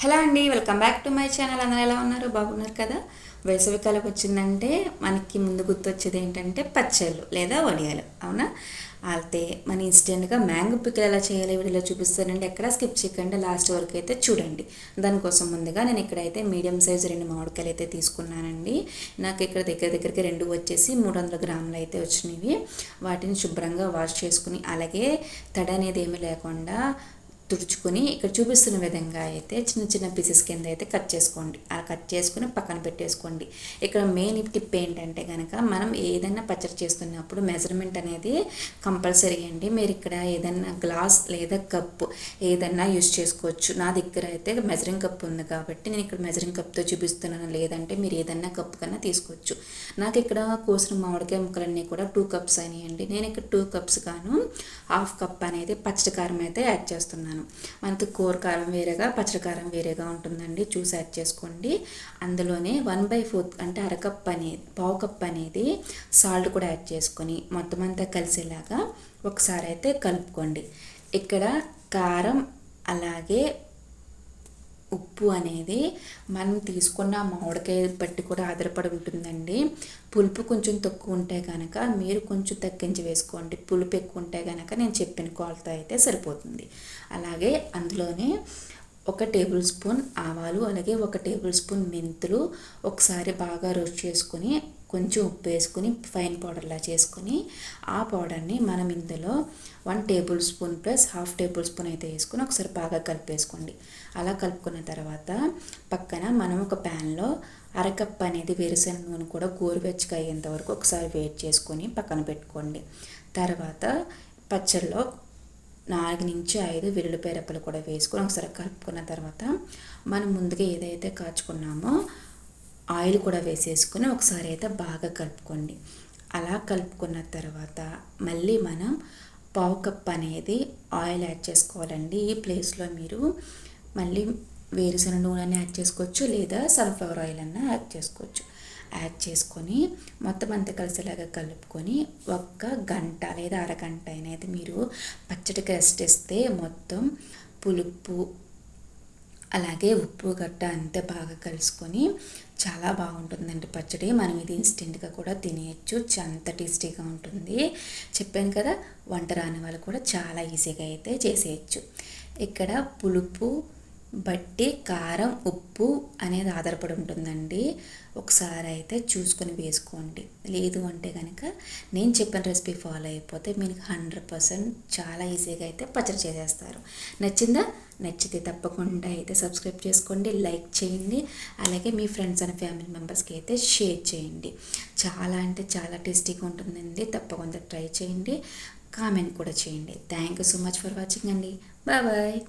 Hello అండి, welcome back to my channel. అందరూ ఎలా ఉన్నారు? బాగున్నారు కదా? వేసవికాలం వచ్చిందంటే మనకి ముందు గుర్తొచ్చేది ఏంటంటే పచ్చళ్ళు లేదా వడియాలు, అవునా? అయితే మన ఇన్స్టెంట్గా మ్యాంగో పిక్కలు ఎలా చేయాలి వీడియోలో చూపిస్తానండి. ఎక్కడ స్కిప్ చేయకండి, లాస్ట్ వరకు అయితే చూడండి. దానికోసం ముందుగా నేను ఇక్కడైతే మీడియం సైజు 2 మామిడికాయలు అయితే తీసుకున్నానండి. నాకు ఇక్కడ దగ్గరికి 2 వచ్చేసి 300 గ్రాములు అయితే వచ్చినవి. వాటిని శుభ్రంగా వాష్ చేసుకుని అలాగే తడ అనేది ఏమీ లేకుండా తుడుచుకొని ఇక్కడ చూపిస్తున్న విధంగా అయితే చిన్న చిన్న పీసెస్ కింద అయితే కట్ చేసుకోండి. అలా కట్ చేసుకుని పక్కన పెట్టేసుకోండి. ఇక్కడ మెయిన్ టిప్ ఏంటంటే కనుక మనం ఏదైనా పచ్చడి చేస్తున్నప్పుడు మెజర్మెంట్ అనేది కంపల్సరీ అండి. మీరు ఇక్కడ ఏదైనా గ్లాస్ లేదా కప్పు ఏదైనా యూస్ చేసుకోవచ్చు. నా దగ్గర అయితే మెజరింగ్ కప్ ఉంది కాబట్టి నేను ఇక్కడ మెజరింగ్ కప్తో చూపిస్తున్నాను. లేదంటే మీరు ఏదైనా కప్పు కన్నా తీసుకోవచ్చు. నాకు ఇక్కడ కోసిన మామిడికాయ ముక్కలన్నీ కూడా 2 కప్స్ అయినాయండి. నేను ఇక్కడ 2 కప్స్ గాను 1/2 కప్ అనేది పచ్చడి కారం అయితే యాడ్ చేస్తున్నాను. మనకి కూర కారం వేరేగా పచ్చడి కారం వేరేగా ఉంటుందండి, చూసి యాడ్ చేసుకోండి. అందులోనే 1/4 అంటే అరకప్ అనేది పావు కప్ అనేది సాల్ట్ కూడా యాడ్ చేసుకొని మొత్తం అంతా కలిసేలాగా ఒకసారి అయితే కలుపుకోండి. ఇక్కడ కారం అలాగే ఉప్పు అనేది మనం తీసుకున్న మామిడికాయ బట్టి కూడా ఆధారపడి ఉంటుందండి. పులుపు కొంచెం తక్కువ ఉంటే కనుక మీరు కొంచెం తగ్గించి వేసుకోండి. పులుపు ఎక్కువ ఉంటే కనుక నేను చెప్పిన కొలత అయితే సరిపోతుంది. అలాగే అందులోనే 1 టేబుల్ స్పూన్ ఆవాలు అలాగే 1 టేబుల్ స్పూన్ మెంతులు ఒకసారి బాగా రోస్ట్ చేసుకుని కొంచెం ఉప్పు వేసుకుని ఫైన్ పౌడర్లా చేసుకుని ఆ పౌడర్ని మనం ఇందులో 1 table spoon plus 1/2 table spoon అయితే వేసుకుని ఒకసారి బాగా కలిపేసుకోండి. అలా కలుపుకున్న తర్వాత పక్కన మనం ఒక ప్యాన్లో అరకప్ అనేది వేరుశనగ నూనె కూడా గోరువెచ్చగా అయ్యేంత వరకు ఒకసారి వేడి చేసుకొని పక్కన పెట్టుకోండి. తర్వాత పచ్చళ్ళలో 4 నుంచి 5 వెల్లుల్లిపాయ రెప్పలు కూడా వేసుకొని ఒకసారి కలుపుకున్న తర్వాత మనం ముందుగా ఏదైతే కాచుకున్నామో ఆయిల్ కూడా వేసేసుకొని ఒకసారి అయితే బాగా కలుపుకోండి. అలా కలుపుకున్న తర్వాత మళ్ళీ మనం పావు కప్ అనేది ఆయిల్ యాడ్ చేసుకోవాలండి. ఈ ప్లేస్లో మీరు మళ్ళీ వేరుశనగ నూనె యాడ్ చేసుకోవచ్చు లేదా సన్ఫ్లవర్ ఆయిల్ అన్నా యాడ్ చేసుకోవచ్చు. యాడ్ చేసుకొని మొత్తం అంతా కలిసేలాగా కలుపుకొని 1 గంట లేదా అరగంట అనేది మీరు పచ్చడికి రెస్ట్ ఇస్తే మొత్తం పులుపు అలాగే ఉప్పు గట్ట అంతా బాగా కలుసుకొని చాలా బాగుంటుందండి పచ్చడి. మనం ఇది ఇన్స్టెంట్గా కూడా తినేయచ్చు, అంత టేస్టీగా ఉంటుంది. చెప్పాను కదా, వంట రాని వాళ్ళు కూడా చాలా ఈజీగా అయితే చేసేయచ్చు. ఇక్కడ పులుపు బట్టి కారం ఉప్పు అనేది ఆధారపడి ఉంటుందండి. ఒకసారి అయితే చూసుకొని వేసుకోండి. లేదు అంటే కనుక నేను చెప్పిన రెసిపీ ఫాలో అయిపోతే మీకు 100% చాలా ఈజీగా అయితే పచ్చడి చేసేస్తారు. నచ్చిందా? నచ్చితే తప్పకుండా అయితే సబ్స్క్రైబ్ చేసుకోండి, లైక్ చేయండి. అలాగే మీ ఫ్రెండ్స్ అండ్ ఫ్యామిలీ మెంబర్స్కి అయితే షేర్ చేయండి. చాలా అంటే చాలా టేస్టీగా ఉంటుందండి. తప్పకుండా ట్రై చేయండి, కామెంట్ కూడా చేయండి. Thank you so much for watching అండి. Bye bye.